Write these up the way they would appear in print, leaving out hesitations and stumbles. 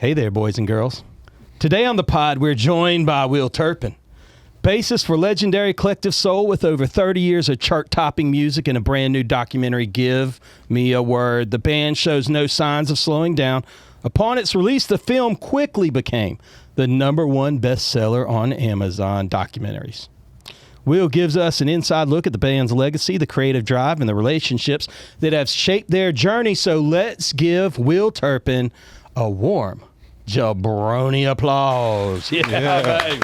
Hey there, boys and girls. Today on the pod, we're joined by Will Turpin, bassist for legendary Collective Soul with over 30 years of chart-topping music and a brand new documentary, Give Me a Word. The band shows no signs of slowing down. Upon its release, the film quickly became the #1 bestseller on Amazon documentaries. Will gives us an inside look at the band's legacy, the creative drive, and the relationships that have shaped their journey. So let's give Will Turpin a warm jabroni applause. Yeah. Baby.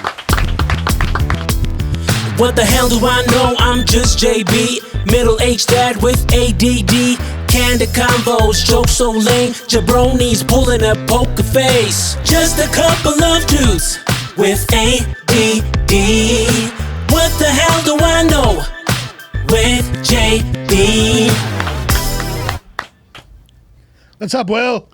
What the hell do I know? I'm just JB, middle-aged dad with ADD. Candid combos, jokes so lame, jabronis pulling a poker face. Just a couple of dudes with ADD. What the hell do I know with JB? What's up, Will?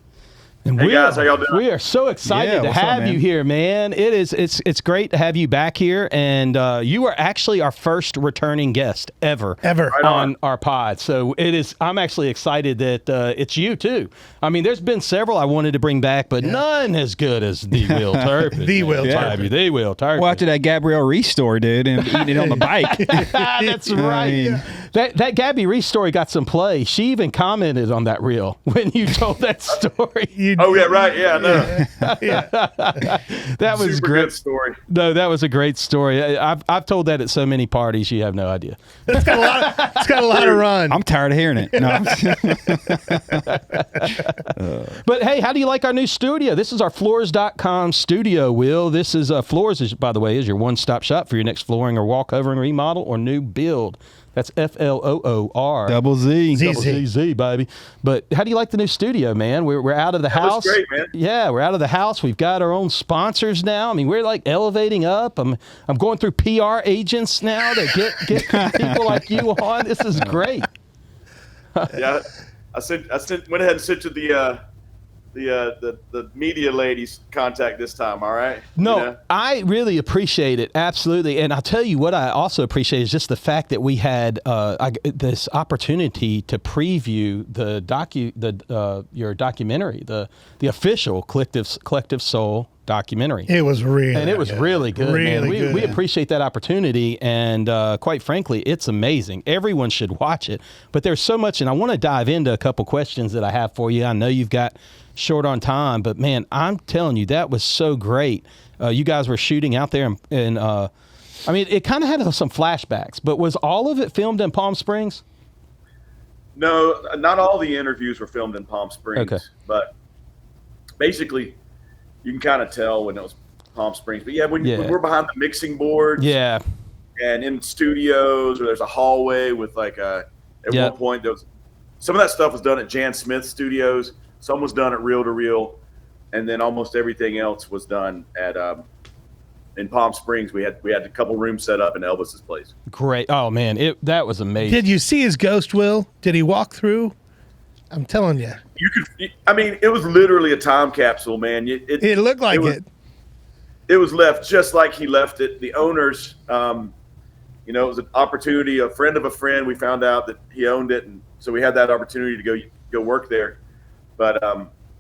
And hey guys, how y'all doing? We are so excited to have you here, man. It's great to have you back here, and you are actually our first returning guest ever on our pod. So I'm actually excited that it's you too. I mean, there's been several I wanted to bring back, but none as good as the Will Turpin. The Will Turpin. The Will Turpin. Well, after that Gabrielle Reese story, dude, and eating it on the bike. That's right. That Gabby Reese story got some play. She even commented on that reel when you told that story. Oh, yeah, right. Yeah, I know. That was Super great. Good story. No, that was a great story. I've told that at so many parties, you have no idea. It's got a lot of run. I'm tired of hearing it. No. But hey, how do you like our new studio? This is our Floorzz.com studio, Will. This is Floorzz, by the way, is your one-stop shop for your next flooring or wall covering remodel or new build. That's FLOOR. Double Z. Z, baby. But how do you like the new studio, man? We're out of the house. That was great, man. Yeah, we're out of the house. We've got our own sponsors now. I mean, we're like elevating up. I'm going through PR agents now to get people like you on. This is great. Yeah, I went ahead and sent you the media ladies contact this time. All right. No, you know? I really appreciate it. Absolutely. And I'll tell you what I also appreciate is just the fact that we had this opportunity to preview your documentary, the official Collective Soul documentary. It was really And it was really good, man. Really good. We appreciate that opportunity, and quite frankly, it's amazing. Everyone should watch it. But there's so much, and I want to dive into a couple questions that I have for you. I know you've got short on time, but man, I'm telling you, that was so great. You guys were shooting out there, and I mean, it kind of had some flashbacks, but was all of it filmed in Palm Springs? No, not all the interviews were filmed in Palm Springs. Okay. But basically, you can kind of tell when it was Palm Springs. But yeah, when we're behind the mixing boards, Yeah. and in studios, or there's a hallway with like at one point there was some of that stuff was done at Jan Smith Studios. Some was done at Reel to Reel, and then almost everything else was done at in Palm Springs. We had a couple rooms set up in Elvis's place. Great. Oh man, that was amazing. Did you see his ghost, Will? Did he walk through? I'm telling you. I mean, it was literally a time capsule, man. It looked like it. It was left just like he left it. The owners, it was an opportunity. A friend of a friend, we found out that he owned it, and so we had that opportunity to go work there. But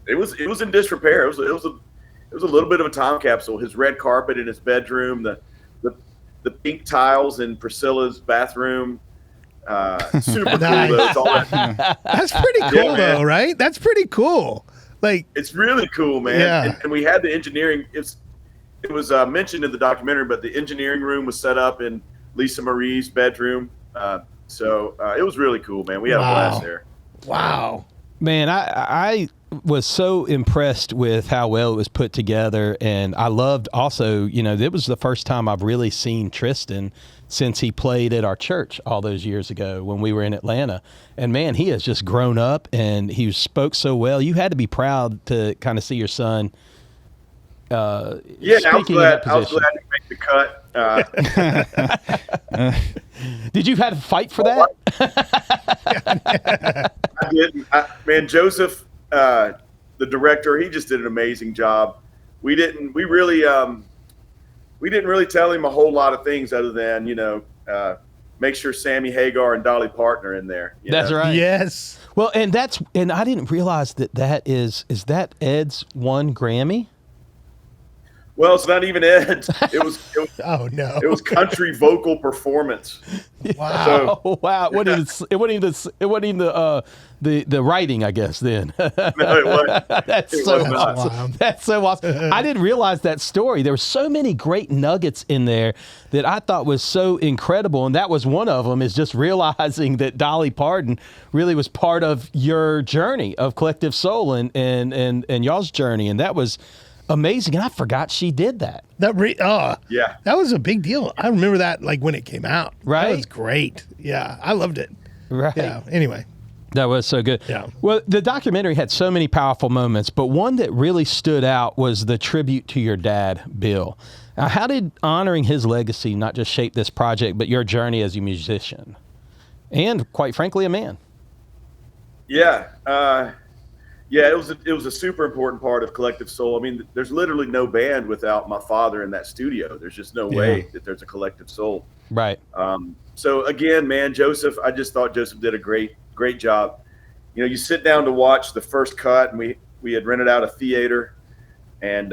it was in disrepair. It was a little bit of a time capsule. His red carpet in his bedroom, the pink tiles in Priscilla's bathroom. Super Nice. cool. That's pretty cool, though, right? That's pretty cool. Like, it's really cool, man. Yeah. And we had the engineering. It was mentioned in the documentary, but the engineering room was set up in Lisa Marie's bedroom. So it was really cool, man. We had a blast there. Wow. Man, I was so impressed with how well it was put together, and I loved also, it was the first time I've really seen Tristan since he played at our church all those years ago when we were in Atlanta. And man, he has just grown up, and he spoke so well. You had to be proud to kind of see your son I was glad to make the cut. Did you have to fight for that? I didn't. Man, Joseph, the director, he just did an amazing job. We didn't really tell him a whole lot of things other than, make sure Sammy Hagar and Dolly Parton are in there. That's right. Yes. Well, and I didn't realize that is that Ed's one Grammy? Well, it's not even Ed's. It was Oh no! it was country vocal performance. Wow. Oh wow! It wasn't even the writing, I guess. Then No, it wasn't. that's It so was not. awesome. That's so awesome. I didn't realize that story. There were so many great nuggets in there that I thought was so incredible, and that was one of them. Is just realizing that Dolly Parton really was part of your journey of Collective Soul and y'all's journey, and that was amazing. And I forgot she did that. Yeah. That was a big deal. I remember that like when it came out. Right. That was great. Yeah, I loved it. Right. Yeah. Anyway. That was so good. Yeah. Well, the documentary had so many powerful moments, but one that really stood out was the tribute to your dad, Bill. Now, how did honoring his legacy not just shape this project, but your journey as a musician and, quite frankly, a man? Yeah. Yeah, it was a super important part of Collective Soul. I mean, there's literally no band without my father in that studio. There's just no way that there's a Collective Soul. Right. So again, man, Joseph, I just thought Joseph did a great job. You know, you sit down to watch the first cut, and we had rented out a theater, and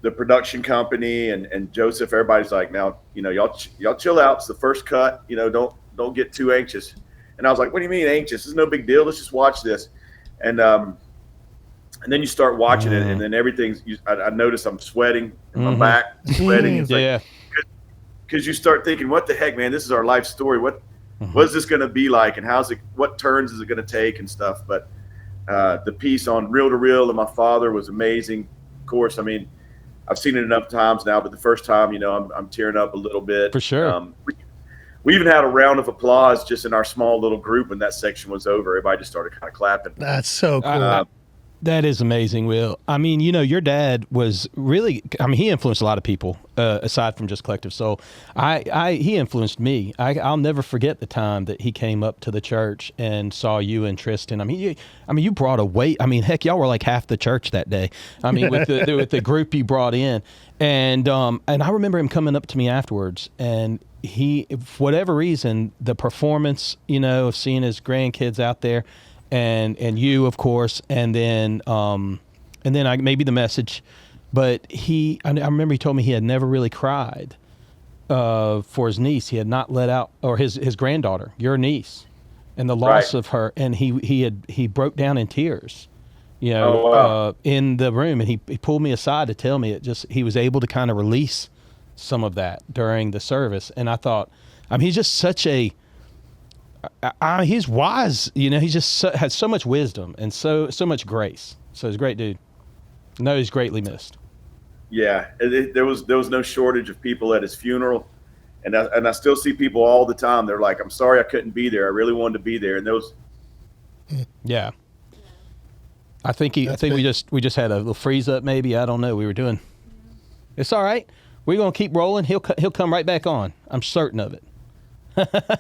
the production company and Joseph, everybody's like, now, you know, y'all chill out. It's the first cut. You know, don't get too anxious. And I was like, what do you mean anxious? It's no big deal. Let's just watch this. And then you start watching it, and then I notice I'm sweating in my back, sweating. It's like, because you start thinking, what the heck, man? This is our life story. What is this going to be like, and what turns is it going to take and stuff? But the piece on Reel to Reel and my father was amazing. Of course, I mean, I've seen it enough times now, but the first time, you know, I'm tearing up a little bit. For sure. We even had a round of applause just in our small little group when that section was over. Everybody just started kind of clapping. That's so cool. That is amazing, Will. I mean, you know, your dad was really, I mean, he influenced a lot of people, aside from just Collective Soul. He influenced me. I'll never forget the time that he came up to the church and saw you and Tristan. I mean, you brought a weight. I mean, heck, y'all were like half the church that day. I mean, with the group you brought in. And I remember him coming up to me afterwards, and he, for whatever reason, the performance, you know, of seeing his grandkids out there, and you, of course, and then maybe the message, but I remember he told me he had never really cried for his niece. He had not let out, or his granddaughter, your niece, and the loss of her, and he broke down in tears, you know, in the room, and he pulled me aside to tell me he was able to kind of release some of that during the service. And I thought, I mean, he's just such he's wise, you know, he just has so much wisdom and so much grace. So he's a great dude. No, he's greatly missed. Yeah. There was no shortage of people at his funeral. And I still see people all the time. They're like, I'm sorry I couldn't be there. I really wanted to be there. And yeah. I think we just had a little freeze up, maybe. I don't know. We were doing. It's all right. We're gonna keep rolling. He'll come right back on. I'm certain of it.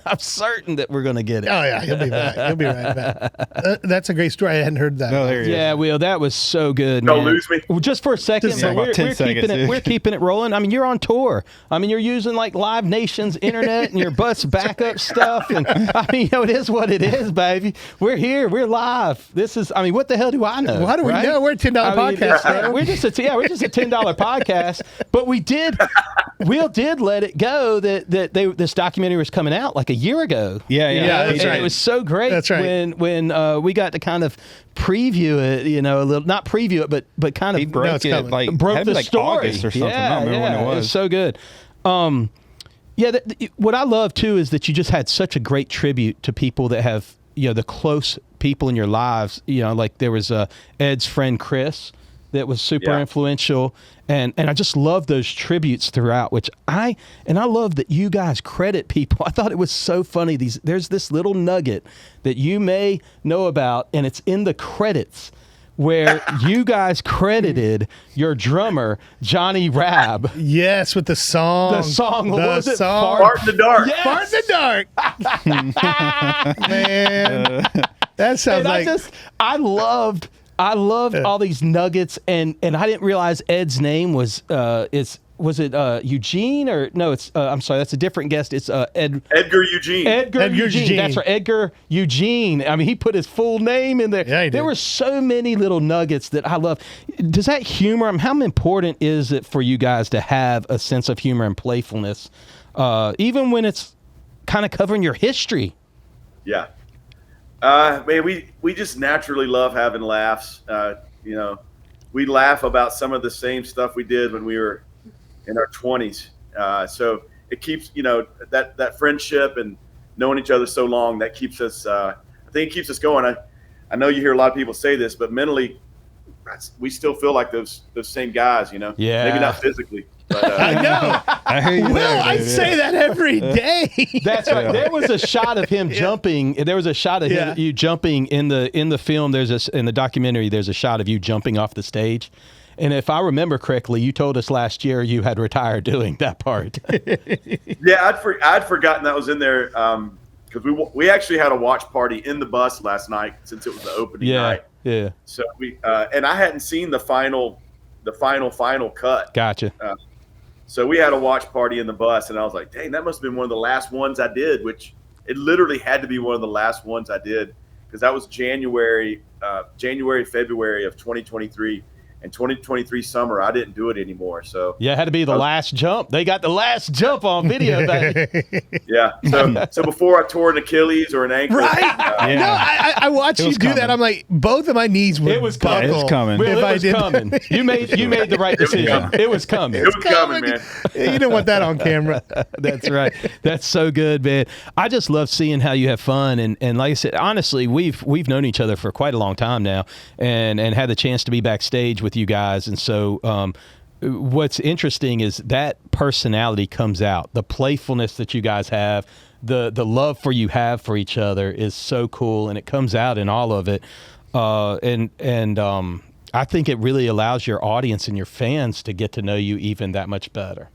I'm certain that we're gonna get it. Oh yeah, he'll be back. He'll be right back. That's a great story. I hadn't heard that. Oh, there he is. Yeah, Will, that was so good. Don't man. lose me. Well, just for a second, Just but about we're 10 keeping seconds. we're keeping it rolling. I mean, you're on tour. I mean, you're using like Live Nation's internet and your bus backup stuff. And I mean, you know, it is what it is, baby. We're here. We're live. This is. I mean, what the hell do I know? Well, how do we right? know? We're a $10 podcast. Bro. We're just a $10 podcast. But Will did let it go that this documentary was coming out like a year ago. Yeah, that's And right. it was so great. That's right. when we got to kind of preview it, you know, a little, not preview it, but kind of He broke it's it coming. like broke had to the be like story August or something. I don't remember when it was. so good. What I love too is that you just had such a great tribute to people that have, you know, the close people in your lives. You know, like there was Ed's friend Chris that was super influential, and I just love those tributes throughout. Which I love that you guys credit people. I thought it was so funny. There's this little nugget that you may know about, and it's in the credits where you guys credited your drummer Johnny Rabb. Yes, with the song. The song, what was it? Fart in the dark. Yes! Fart in the dark. Man, that sounds And like. I loved all these nuggets, and I didn't realize Ed's name was was it Eugene or no? It's I'm sorry, that's a different guest. It's Edgar Eugene. Edgar Eugene. That's right, Edgar Eugene. I mean, he put his full name in there. Yeah, he did. There were so many little nuggets that I love. Does that humor? I mean, how important is it for you guys to have a sense of humor and playfulness, even when it's kind of covering your history? Yeah. Man, we just naturally love having laughs. You know, we laugh about some of the same stuff we did when we were in our 20s. So it keeps, you know, that friendship and knowing each other so long, that keeps us, I think it keeps us going. I know you hear a lot of people say this, but mentally, we still feel like those same guys, you know? Yeah. Maybe not physically. But, I know. I hear you. Will, there, I dude, say that every day. That's right. There was a shot of him jumping. There was a shot of him, you jumping in the film. In the documentary. There's a shot of you jumping off the stage. And if I remember correctly, you told us last year you had retired doing that part. Yeah, I'd forgotten that was in there because we actually had a watch party in the bus last night since it was the opening night. Yeah. So we and I hadn't seen the final cut. Gotcha. So we had a watch party in the bus, and I was like, dang, that must have been one of the last ones I did, which it literally had to be one of the last ones I did because that was February of 2023. And 2023 summer, I didn't do it anymore. So yeah, it had to be the last jump. They got the last jump on video, baby. Yeah. So before I tore an Achilles or an ankle, Right? No, I watched you do that. I'm like, both of my knees would It was buckle. It was coming. Will, If it I was did- coming. You made the right decision. It was coming. it was coming, man. You didn't want that on camera. That's right. That's so good, man. I just love seeing how you have fun, and like I said, honestly, we've known each other for quite a long time now, and had the chance to be backstage with you guys, and so what's interesting is that personality comes out, the playfulness that you guys have, the love you have for each other is so cool, and it comes out in all of it, and I think it really allows your audience and your fans to get to know you even that much better.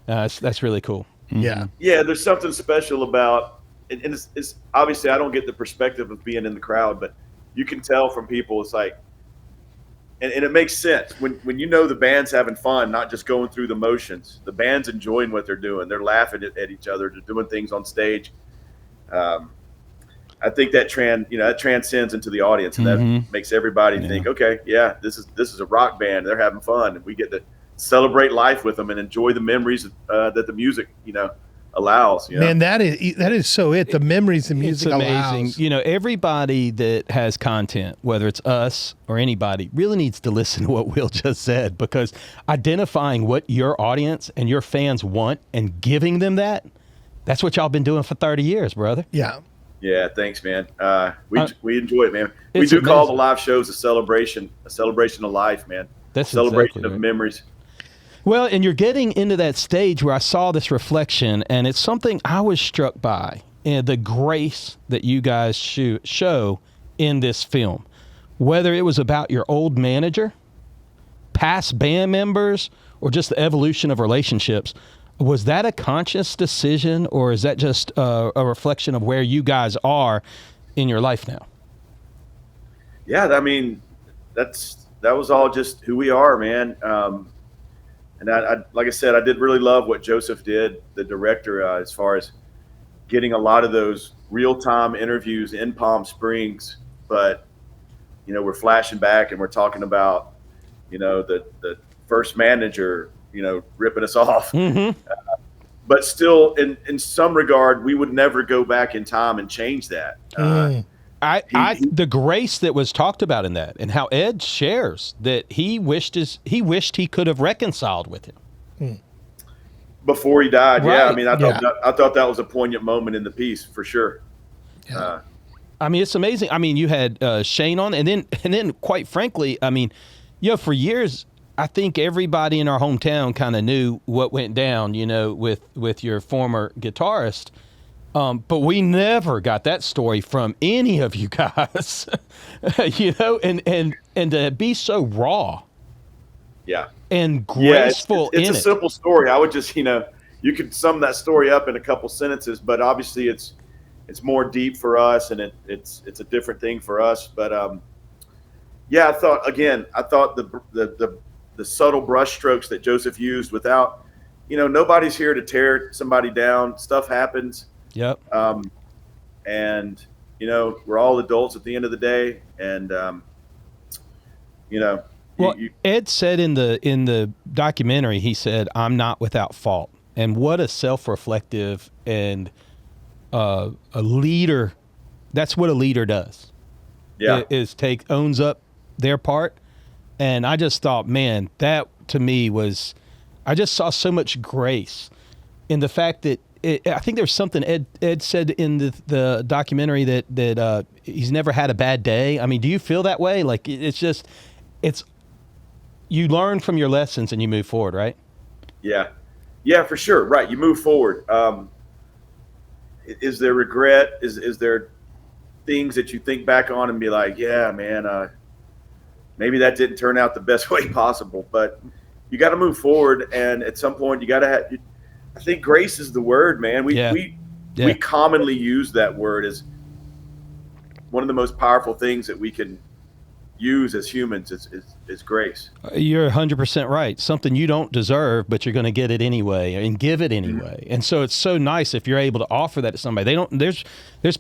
That's really cool. Yeah. Yeah, there's something special about, and it's obviously I don't get the perspective of being in the crowd, but you can tell from people, it's like, and it makes sense when you know the band's having fun, not just going through the motions. The band's enjoying what they're doing. They're laughing at each other. They're doing things on stage. I think that transcends into the audience, and that makes everybody think, okay, yeah, this is a rock band. They're having fun, and we get to celebrate life with them and enjoy the memories that the music, allows. Man, that is so it. The memories the music It's amazing. allows. Everybody that has content, whether it's us or anybody, really needs to listen to what Will just said, because identifying what your audience and your fans want and giving them that's what y'all been doing for 30 years, brother. Yeah. Yeah, thanks, man. We enjoy it, man. We It's do call the amazing. live shows a celebration of life, man. That's celebration exactly of right. memories. Well, and you're getting into that stage where I saw this reflection, and it's something I was struck by, and the grace that you guys show in this film. Whether it was about your old manager, past band members, or just the evolution of relationships, was that a conscious decision, or is that just a reflection of where you guys are in your life now? Yeah, I mean, that was all just who we are, man. And I like I said, I did really love what Joseph did, the director, as far as getting a lot of those real-time interviews in Palm Springs. But, we're flashing back and we're talking about, the first manager, ripping us off. But still, in some regard, we would never go back in time and change that. The grace that was talked about in that, and how Ed shares that he wished he could have reconciled with him before he died. Right. Yeah, I mean, I thought that was a poignant moment in the piece for sure. Yeah. I mean, it's amazing. I mean, you had Shane on, and then quite frankly, I mean, for years, I think everybody in our hometown kind of knew what went down, with your former guitarist. But we never got that story from any of you guys, and to be so raw. Yeah. And graceful it's in a it. simple story. I would just, you could sum that story up in a couple sentences, but obviously it's more deep for us, and it's a different thing for us. But I thought the subtle brush strokes that Joseph used without nobody's here to tear somebody down. Stuff happens. Yep. And we're all adults at the end of the day, and well, Ed said in the documentary, he said, "I'm not without fault," and what a self-reflective and a leader. That's what a leader does. Yeah, is owns up their part, and I just thought, man, that to me was, I just saw so much grace in the fact that I think there's something Ed said in the documentary that he's never had a bad day. I mean, do you feel that way? Like it's you learn from your lessons and you move forward, right? Yeah, for sure. Right, you move forward. Is there regret? Is there things that you think back on and be like, yeah, man, maybe that didn't turn out the best way possible? But you got to move forward, and at some point you got to have. I think grace is the word, man. We commonly use that word as one of the most powerful things that we can use as humans is grace. You're 100% right. Something you don't deserve, but you're going to get it anyway and give it anyway. And so it's so nice if you're able to offer that to somebody. There's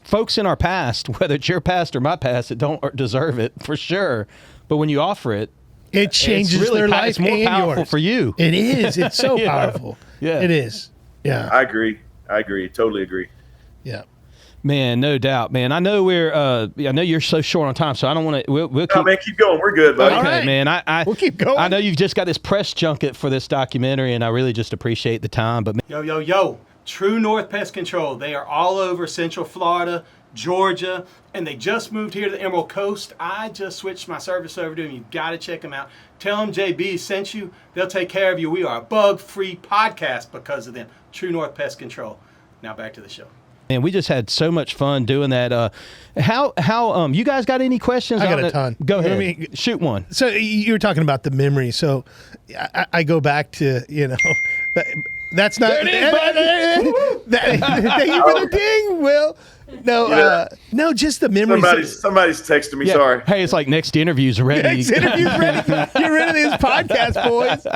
folks in our past, whether it's your past or my past, that don't deserve it for sure. But when you offer it, it changes their life. It's more and powerful yours. For you. It is. It's so powerful. Yeah, it is. Yeah, I agree. Totally agree. Yeah. Man, no doubt, man. I know I know you're so short on time, so I don't want to. We'll keep. No, man, keep going. We're good, buddy. Okay, right. man. We'll keep going. I know you've just got this press junket for this documentary, and I really just appreciate the time. But yo, TruNorth Pest Control. They are all over Central Florida, Georgia, and they just moved here to the Emerald Coast. I just switched my service over to them. You got to check them out. Tell them JB sent you. They'll take care of you. We are a bug-free podcast because of them. TruNorth Pest Control. Now back to the show. And we just had so much fun doing that. How you guys got any questions? I got a ton. Go ahead. Shoot one. So you were talking about the memory. So I go back to, that's not. Thank you for the ding, Will. No, just the memories. Somebody's texting me. Yeah. Sorry. Hey, it's like next interview's ready. Next interview's ready. Get rid of this podcast, boys.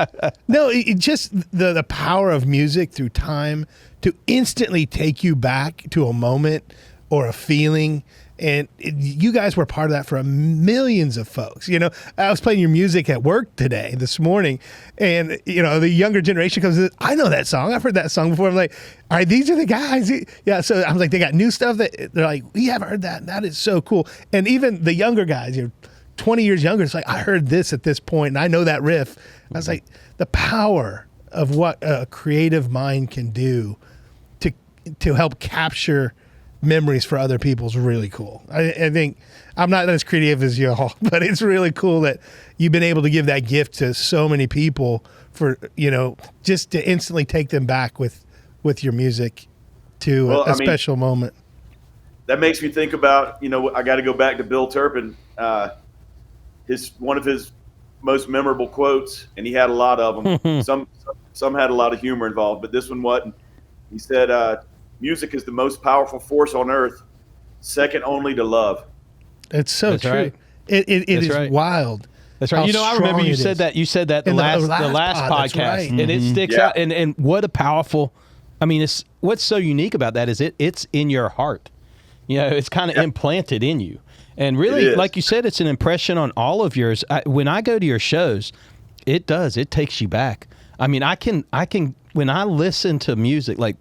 No, just the power of music through time to instantly take you back to a moment or a feeling. And you guys were part of that for millions of folks. I was playing your music at work this morning, and the younger generation comes in, I know that song. I've heard that song before. I'm like, all right, these are the guys. Yeah, so I was like, they got new stuff that they're like, we haven't heard that. And that is so cool. And even the younger guys, 20 years younger, it's like, I heard this at this point, and I know that riff. I was like, the power of what a creative mind can do to help capture memories for other people is really cool. I think I'm not as creative as you all, but it's really cool that you've been able to give that gift to so many people for, just to instantly take them back with your music to a special moment. That makes me think about, I got to go back to Will Turpin. One of his most memorable quotes, and he had a lot of them. Some had a lot of humor involved, but this one wasn't. He said, music is the most powerful force on earth, second only to love. It's so true. Right. It is right. Wild. That's right. I remember you said that. You said that the last podcast, right. And it sticks out. And what a powerful. I mean, what's so unique about that is it's in your heart. It's kind of implanted in you. And really, like you said, it's an impression on all of yours. When I go to your shows, it takes you back. I mean, I can when I listen to music like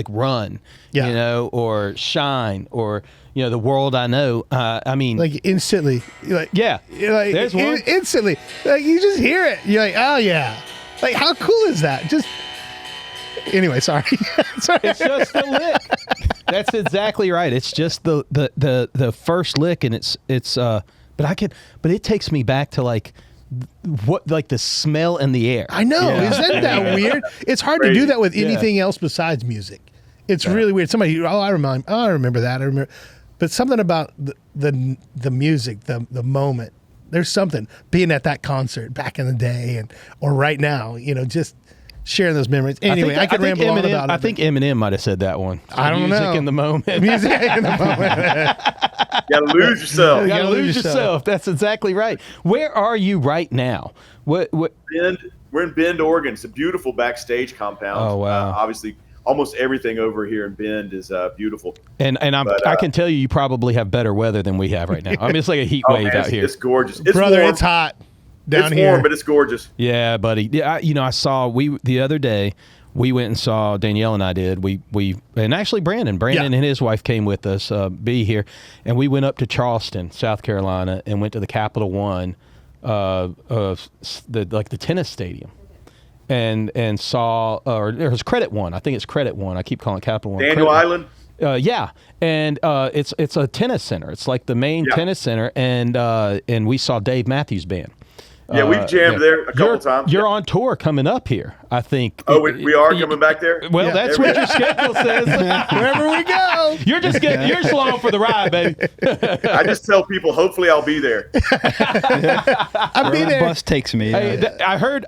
Run, or Shine, or The World I Know. I mean, like instantly, there's one instantly, like you just hear it. You're like, oh yeah, like how cool is that? Just anyway, sorry. It's just the lick. That's exactly right. It's just the first lick, and it's but it takes me back to like the smell in the air. I know. Yeah. Isn't that weird? It's hard to do that with anything else besides music. It's really weird. Somebody, I remember that. But something about the music, the moment. There's something being at that concert back in the day or right now, just sharing those memories. Anyway, I could ramble on about it. I think Eminem might have said that one. I don't Music know. in the moment. Music in the moment. You gotta lose yourself. You gotta gotta lose lose yourself. That's exactly right. Where are you right now? What? Bend, we're in Bend, Oregon. It's a beautiful backstage compound. Oh, wow. Obviously, almost everything over here in Bend is beautiful. And I can tell you probably have better weather than we have right now. I mean, it's like a heat wave Man, out here. It's gorgeous. It's Brother, warm. it's hot down It's here. warm, but it's gorgeous. Yeah, buddy. Yeah, I saw the other day. We went and saw Danielle and I did. We and actually Brandon Yeah. and his wife came with us. Be here, and we went up to Charleston, South Carolina, and went to the Capital One, the tennis stadium, and saw or there's Credit One. I think it's Credit One. I keep calling it Capital One. Daniel Credit Island. Yeah, and it's a tennis center. It's like the main Yeah. tennis center, and we saw Dave Matthews Band. Yeah, we've jammed there a couple times. You're on tour coming up here, I think. Oh, we are coming back there? Well, Yeah. that's what your schedule says. Wherever we go. You're slowing for the ride, baby. I just tell people, hopefully I'll be there. I'll be Wherever the there. bus takes me. Hey, I heard,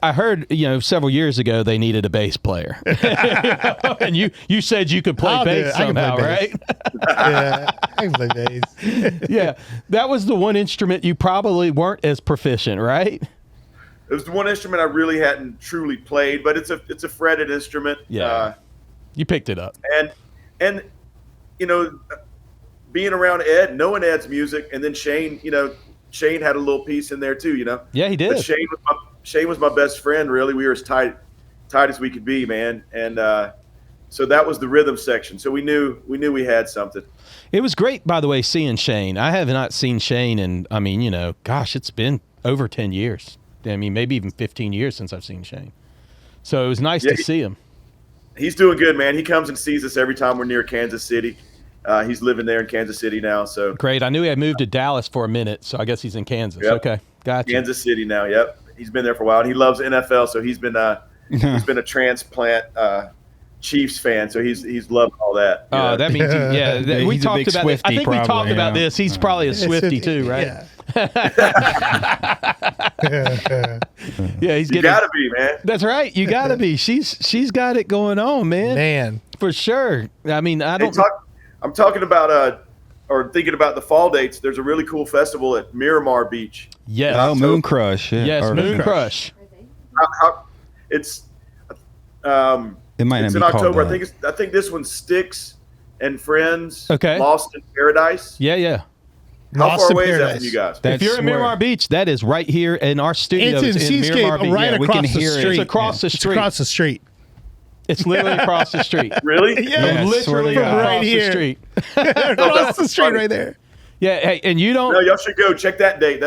several years ago they needed a bass player, and you said you could play I'll do bass it. I can play somehow, bass. right? Yeah, I can play bass. Yeah, that was the one instrument you probably weren't as proficient, right? It was the one instrument I really hadn't truly played, but it's a fretted instrument. Yeah. You picked it up. And being around Ed, knowing Ed's music, and then Shane, Shane had a little piece in there too, Yeah, he did. But Shane was my best friend. Really, we were as tight as we could be, man. And so that was the rhythm section. So we knew we had something. It was great, by the way, seeing Shane. I have not seen Shane in, gosh, it's been over 10 years. I mean, maybe even 15 years since I've seen Shane. So it was nice to see him. He's doing good, man. He comes and sees us every time we're near Kansas City. He's living there in Kansas City now. So Great. I knew he had moved to Dallas for a minute, so I guess he's in Kansas. Yep. Okay, gotcha. Kansas City now. Yep, he's been there for a while. And he loves NFL, so he's been a transplant Chiefs fan. So he's loved all that. you know? That means we He's a talked big about this. I Swiftie, think we talked probably, about yeah. this. He's probably a Swiftie too, right? Yeah. Yeah, he's You getting. gotta be, man. That's right. You got to be. She's got it going on, man. Man. For sure. I mean, I don't. I'm talking about or thinking about the fall dates. There's a really cool festival at Miramar Beach. Yes. Oh, Moon Crush. Yeah. Yes, Or- Moon Crush. It's It might not it's be in called October. that. I think this one's Styx and Friends. Okay. Lost in Paradise. Yeah. How Lost far in away is that Paradise. from you guys? That's If you're in where- Miramar Beach, that is right here in our studio. It's in Miramar Seascape, Beach. right Yeah, we across can the hear it. street. It's across the It's street. across the street. It's literally across the street. Really? Yeah, Literally swear to God. across Right the here. street. across the street right there. Yeah. Hey, and you don't. No, y'all should go check that date.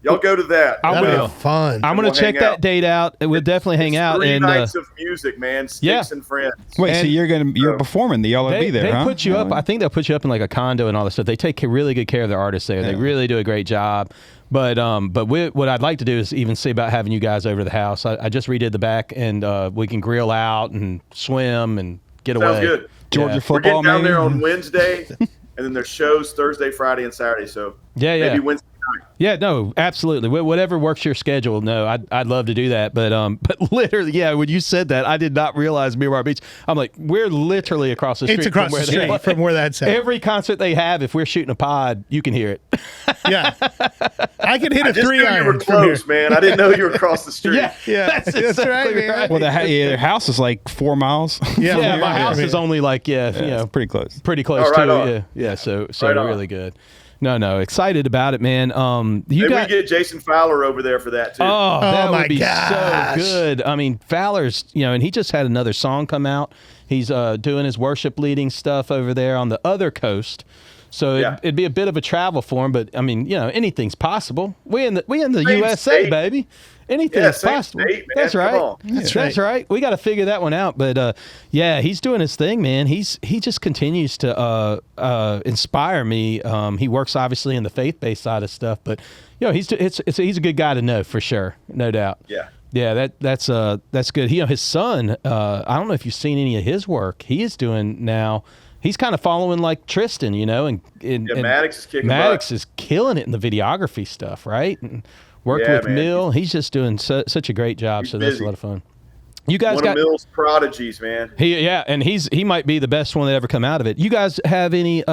Y'all go to that. I That'll will. be fun. I'm gonna we'll check hang that out. date out. We'll definitely hang It's out. 3 And nights of music, man. Styx yeah. and Friends. Wait, so And- you're performing? Y'all will be there, they huh? put you up. I think they'll put you up in like a condo and all this stuff. They take really good care of their artists there. They Yeah. really do a great job. But what I'd like to do is even see about having you guys over to the house. I just redid the back, and we can grill out and swim and get Sounds away. good. Georgia Yeah. We're football, getting down maybe? there on Wednesday, and then there's shows Thursday, Friday, and Saturday. So Yeah. maybe Wednesday night. Yeah, no, absolutely. Whatever works your schedule. No, I'd love to do that. But literally, yeah, when you said that, I did not realize Miramar Beach. I'm like, we're literally across the street. It's across from the where they street from where that's at. Every concert they have, if we're shooting a pod, you can hear it. Yeah. I could hit a Just knew 3 you were iron from here. close, man. I didn't know you were across the street. Yeah, that's right, man. Well, their house is like 4 miles. Yeah, Yeah, from my here. house is only like It's pretty close. pretty close Oh, right to on. it. Yeah. So Right on. really good. No, excited about it, man. You Maybe got. we get Jason Fowler over there for that too. Oh, that my would be gosh. so good. I mean, Fowler's, and he just had another song come out. He's doing his worship leading stuff over there on the other coast. So Yeah. it'd be a bit of a travel for him, but I mean, anything's possible. We in the Same USA, state. baby. Anything's Yeah, same possible. state, man. That's Come right. on. That's right. We got to figure that one out. But yeah, he's doing his thing, man. He just continues to inspire me. He works obviously in the faith-based side of stuff, but he's a good guy to know for sure, no doubt. Yeah. Yeah, that's good. His son. I don't know if you've seen any of his work. He is doing now. He's kind of following like Tristan, and Maddox is kicking Maddox butt. is killing it in the videography stuff, right? And worked Yeah, with man. Mill. He's just doing such a great job. He's So that's busy. a lot of fun. You guys one got of Mills' prodigies, man. and he might be the best one that ever come out of it. You guys have any?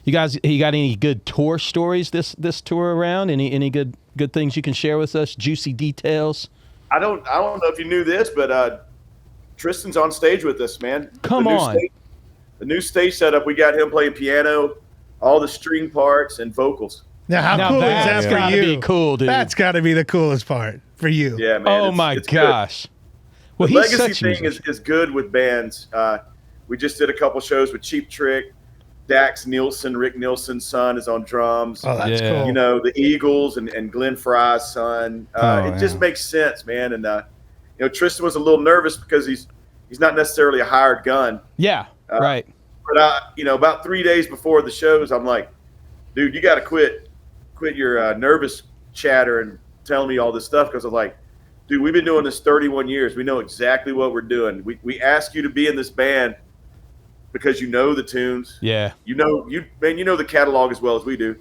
You got any good tour stories this tour around? Any good things you can share with us? Juicy details. I don't know if you knew this, but Tristan's on stage with us, man. Come on. The new stage setup, we got him playing piano, all the string parts, and vocals. Now, how cool is that for gotta you? be cool, dude. That's got to be the coolest part for you. Yeah, man. Oh my gosh. Good. Well, The he's legacy such a thing is good with bands. We just did a couple shows with Cheap Trick. Dax Nielsen, Rick Nielsen's son, is on drums. Oh, that's Yeah. cool. You know, the Eagles and Glenn Fry's son. It just makes sense, man. And you know, Tristan was a little nervous because he's not necessarily a hired gun. Yeah, right. But you know, about 3 days before the shows, I'm like, dude, you got to quit your nervous chatter and telling me all this stuff, because I'm like, dude, we've been doing this 31 years. We know exactly what we're doing. We ask you to be in this band because you know the tunes. Yeah. You know the catalog as well as we do.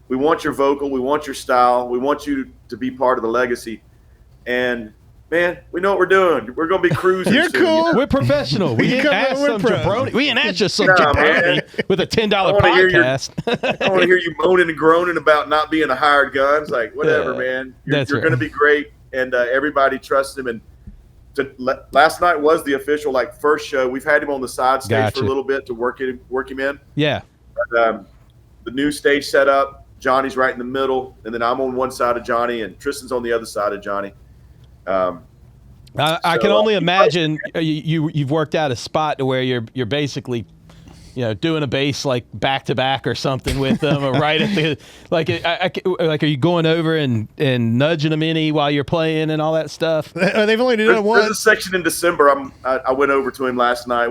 We want your vocal. We want your style. We want you to be part of the legacy. And man, we know what we're doing. We're going to be cruising. You're soon, cool. you know? We're professional. We didn't ask we're some pros. jabroni. We didn't ask just some Nah, jabroni with a $10 wanna hear your- podcast. I don't want to hear you moaning and groaning about not being a hired gun. It's like, whatever, Yeah, man. that's You're right. going to be great, and everybody trusts him. And last night was the official first show. We've had him on the side stage for Gotcha. a little bit to work him in. Yeah. But, the new stage set up. Johnny's right in the middle, and then I'm on one side of Johnny, and Tristan's on the other side of Johnny. I can only imagine you've worked out a spot to where you're basically, you know, doing a bass like back to back or something with them, or right at the like are you going over and nudging them any while you're playing and all that stuff? They've only done it There's a once. section in December. I went over to him last night.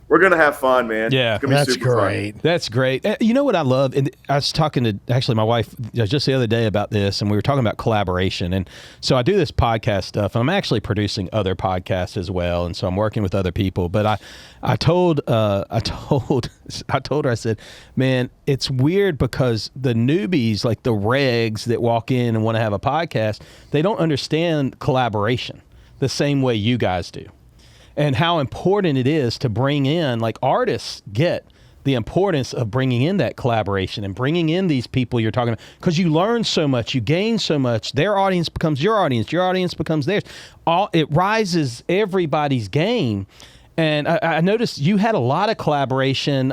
We're gonna have fun, man. Yeah. It's gonna be That's super great. That's great. You know what I love? And I was talking to actually my wife just the other day about this, and we were talking about collaboration. And so I do this podcast stuff, and I'm actually producing other podcasts as well. And so I'm working with other people. But I told her, I said, man, it's weird because the newbies, like the regs that walk in and want to have a podcast, they don't understand collaboration the same way you guys do. And how important it is to bring in, like, artists get the importance of bringing in that collaboration and bringing in these people you're talking about, because you learn so much, you gain so much. Their audience becomes your audience becomes theirs. It rises everybody's game. And I noticed you had a lot of collaboration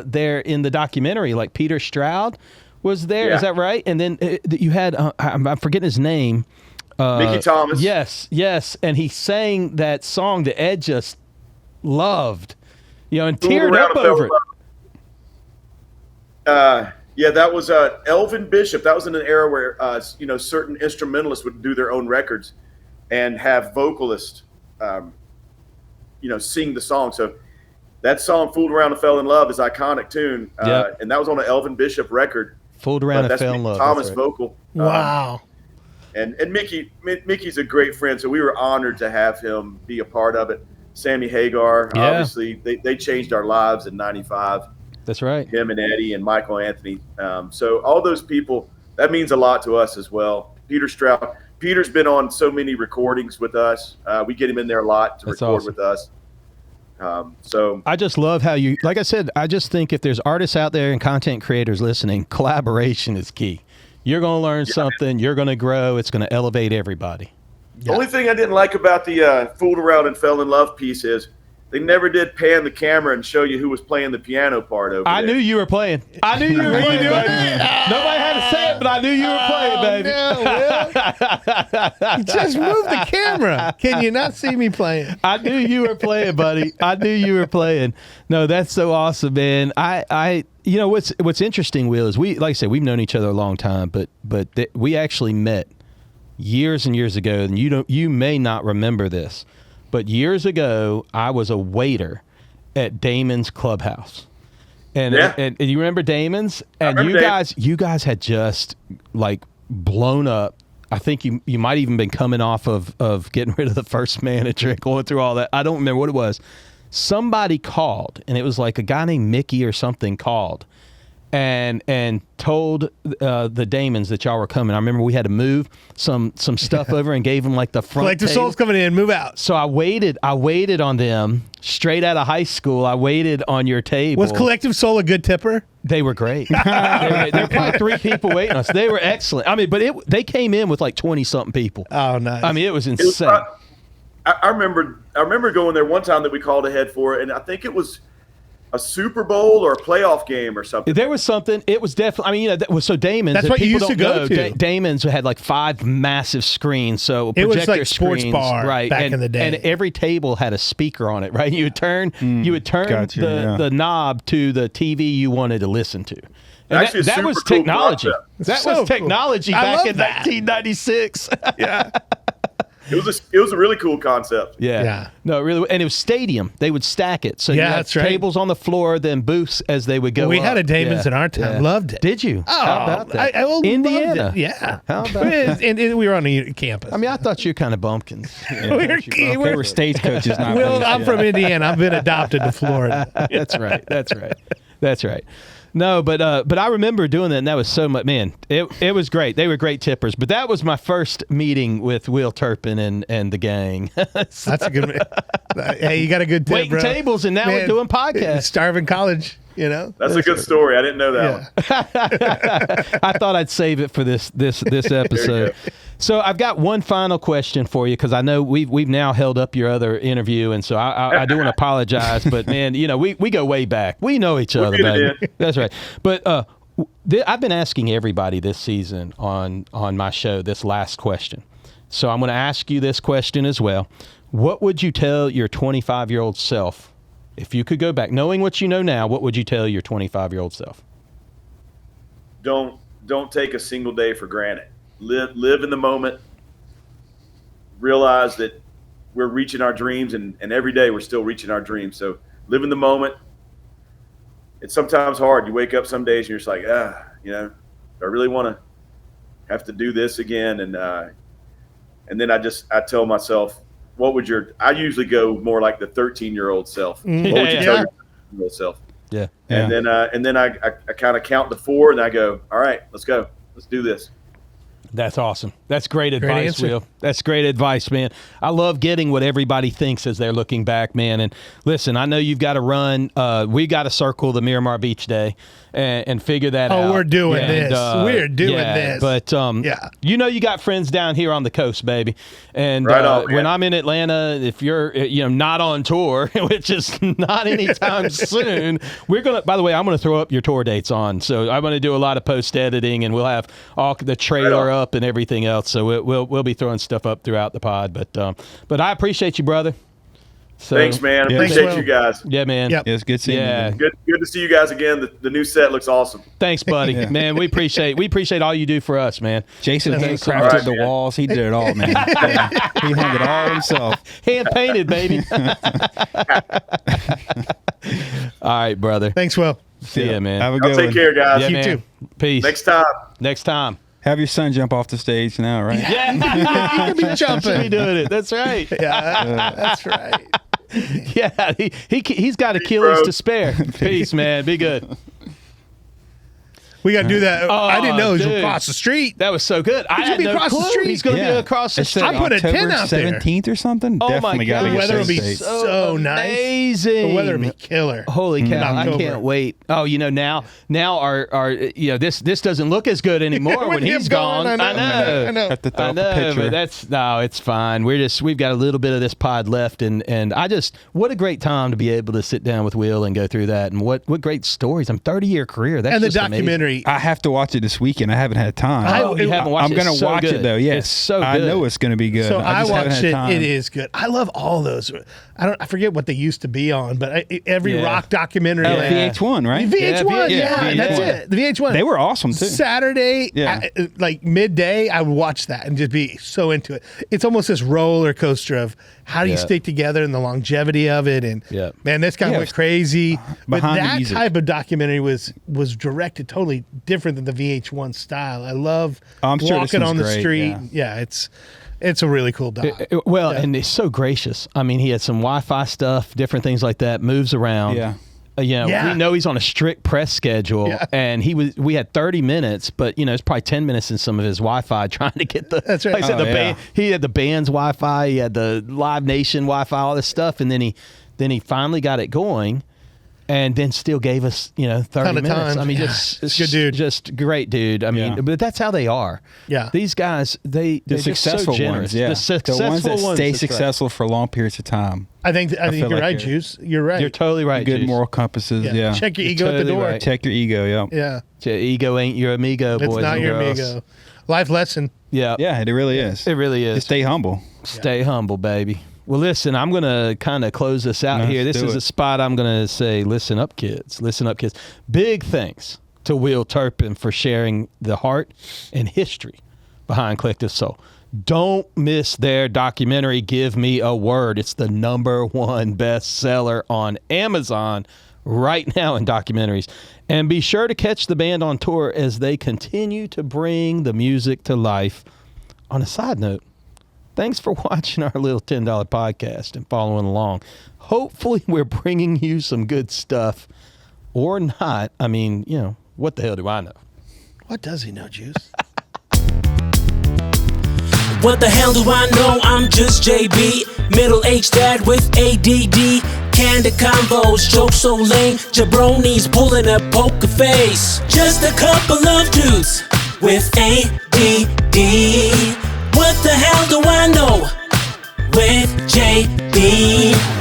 there in the documentary. Like Peter Stroud was there, Yeah. is that right? And then you had, I'm forgetting his name. Mickey Thomas. Yes, and he sang that song that Ed just loved, you know, and teared up over it. Yeah, that was Elvin Bishop. That was in an era where you know, certain instrumentalists would do their own records and have vocalists, you know, sing the song. So that song "Fooled Around and Fell in Love" is an iconic tune, Yep. and that was on an Elvin Bishop record. Fooled around and That's fell in Mickey love. Thomas That's right. vocal. Wow. And Mickey's a great friend, so we were honored to have him be a part of it. Sammy Hagar, Yeah. obviously, they changed our lives in '95. That's right. Him and Eddie and Michael Anthony. So all those people, that means a lot to us as well. Peter Stroud. Peter's been on so many recordings with us. We get him in there a lot to That's record awesome. with us. So I just love how you, like I said, I just think if there's artists out there and content creators listening, collaboration is key. You're going to learn something. You're going to grow. It's going to elevate everybody. the only thing I didn't like about the Fooled Around and Fell in Love piece is they never did pan the camera and show you who was playing the piano part over I there. knew you were playing. I knew you were playing. doing Baby. it? Nobody had to say it, but I knew you were playing, baby. No, Will. Just move the camera. Can you not see me playing? I knew you were playing, buddy. I knew you were playing. No, that's so awesome, man. You know what's interesting, Will, is like I said, we've known each other a long time, but we actually met years and years ago, and you may not remember this, but years ago I was a waiter at Damon's Clubhouse. And, Yeah. and you remember Damon's? And remember you guys had just like blown up. I think you might even been coming off of getting rid of the first manager and going through all that. I don't remember what it was. Somebody called, and it was like a guy named Mickey or something called, and told the Damons that y'all were coming. I remember we had to move some stuff over and gave them like the front Collective table. Soul's coming in, move out. So I waited on them straight out of high school. I waited on your table. Was Collective Soul a good tipper? They were great. there were probably 3 people waiting on us. They were excellent. I mean, but they came in with like 20-something people. Oh, nice. I mean, it was insane. I remember going there one time that we called ahead for it, and I think it was a Super Bowl or a playoff game or something. There was something. It was definitely. I mean, that was so Damon's. That's what you used to go to. Damon's had like 5 massive screens, so it was projector like sports screens, bar right? back and, in the day. And every table had a speaker on it, right? You would turn the knob to the TV you wanted to listen to. And Actually, that was cool technology. concept. That So was technology cool. I back love in that. 1996. Yeah. It was a really cool concept. Yeah. No, really. And it was stadium. They would stack it. So you had that's right. tables on the floor, then booths as they would go We up. had a Damon's in our time. Loved it. Did you? Oh, How about that? I loved Indiana. it. Yeah. How about that? And we were on a campus. I mean, I thought you were kind of bumpkins. They were stagecoaches. Not Will, really. I'm from Indiana. I've been adopted to Florida. That's right. That's right. No, but I remember doing that, and that was so much. Man, it was great. They were great tippers. But that was my first meeting with Will Turpin and the gang. That's a good. Hey, you got a good tip, Waiting bro. tables, and now we're doing podcasts. Starving college, you know. That's a good story. I didn't know that one. I thought I'd save it for this episode. So I've got one final question for you, because I know we've now held up your other interview, and so I do want to apologize. But man, we go way back. We know each other, baby. That's right. But I've been asking everybody this season on my show this last question. So I'm going to ask you this question as well. What would you tell your 25-year-old self if you could go back, knowing what you know now? What would you tell your 25-year-old self? Don't take a single day for granted. Live in the moment. Realize that we're reaching our dreams, and every day we're still reaching our dreams. So live in the moment. It's sometimes hard. You wake up some days and you're just like, do I really want to have to do this again? And then I tell myself, I usually go more like the 13-year-old self. What would you tell your 13-year-old self? Yeah. And then I kind of count to 4, and I go, all right, let's go. Let's do this. That's awesome. That's great advice, answer. Will. That's great advice, man. I love getting what everybody thinks as they're looking back, man. And listen, I know you've got to run. We got to circle the Miramar Beach Day and figure that out. Oh, we're doing this. We're doing this. But you got friends down here on the coast, baby. And Right on, when I'm in Atlanta, if you're not on tour, which is not anytime soon, we're gonna. By the way, I'm gonna throw up your tour dates on. So I'm gonna do a lot of post editing, and we'll have all the trailer up and everything else. So we'll be throwing stuff up throughout the pod. But I appreciate you, brother. So, Thanks, man. Appreciate you guys. Yeah, man. Yep. Yeah, it's good seeing you. Good to see you guys again. The new set looks awesome. Thanks, buddy. Man, we appreciate all you do for us, man. Jason Thanks so handcrafted much. the walls. He did it all, man. Yeah. He hung it all himself. Hand painted, baby. All right, brother. Thanks, Will. See ya, man. Have a good I'll take one. care, guys. Yeah, You man. too. Peace. Next time. Have your son jump off the stage now, right? Yeah, You could be jumping. be doing it. That's right. Yeah, that's right. Yeah, he's got Achilles bro. to spare. Peace, man. Be good. We got to do that. I didn't know he was dude. across the street. That was so good. I He's had gonna be no across the clue. street. He's going to be Yeah. across the It's street. I put a October 10 out there. 17th or something. Oh my Definitely God. got to The get weather will be State. so nice. Amazing. The weather will be killer. Holy cow! I October. can't wait. Oh, now our this doesn't look as good anymore when With him he's gone. gone, I know. Have to throw I up a know, picture. but it's fine. We've got a little bit of this pod left, and what a great time to be able to sit down with Will and go through that, and what great stories. 30-year career. That's And the just amazing. documentary. I have to watch it this weekend. I haven't had time. Oh, you haven't watched I'm it? going It's to so watch good. it though. Yes, It's so good. I know it's going to be good. So I just haven't watched had it. time. It is good. I love all those. I forget what they used to be on, but every Yeah. rock documentary. Oh, VH1, right? VH1, Yeah, yeah, that's VH1. it. The VH1. They were awesome too. Saturday, Yeah. like midday, I would watch that and just be so into it. It's almost this roller coaster of how do you Yeah. stick together and the longevity of it. And Yeah. man, this guy Yeah, went crazy. But behind the that music. type of documentary was directed totally different than the VH1 style. I love I'm sure this walking one's on the great, street. yeah. It's a really cool doc. And it's so gracious. I mean, he had some Wi-Fi stuff, different things like that, moves around. Yeah. we know he's on a strict press schedule, and we had 30 minutes, but it's probably 10 minutes in some of his Wi-Fi trying to get the. That's right. Like I said, band, he had the band's Wi-Fi, he had the Live Nation Wi-Fi, all this stuff, and then he finally got it going. And then still gave us, 30 minutes. Time. I mean, good dude. Just great dude. I mean, but that's how they are. Yeah. These guys, they're successful so generous. ones. Yeah. The successful ones that stay that's successful for long periods of time. I think feel you're like right, Juice. You're right. You're totally right, Good Juice. moral compasses. Yeah. Check your You're ego at the totally door. right. Check your ego. Yeah. Your ego ain't your amigo, It's boys not and your girls. amigo. Life lesson. Yeah. Yeah, it really is. It really is. Just stay humble. Stay humble, baby. Well, listen, I'm going to kind of close this out here. This is a spot I'm going to say, listen up, kids. Listen up, kids. Big thanks to Will Turpin for sharing the heart and history behind Collective Soul. Don't miss their documentary, Give Me a Word. It's the #1 bestseller on Amazon right now in documentaries. And be sure to catch the band on tour as they continue to bring the music to life. On a side note, thanks for watching our little $10 podcast and following along. Hopefully we're bringing you some good stuff or not. I mean, what the hell do I know? What does he know, Juice? What the hell do I know? I'm just JB, middle-aged dad with ADD. Candid combos, jokes so lame, jabronis pulling a poker face. Just a couple of dudes with ADD. What the hell do I know? With JB.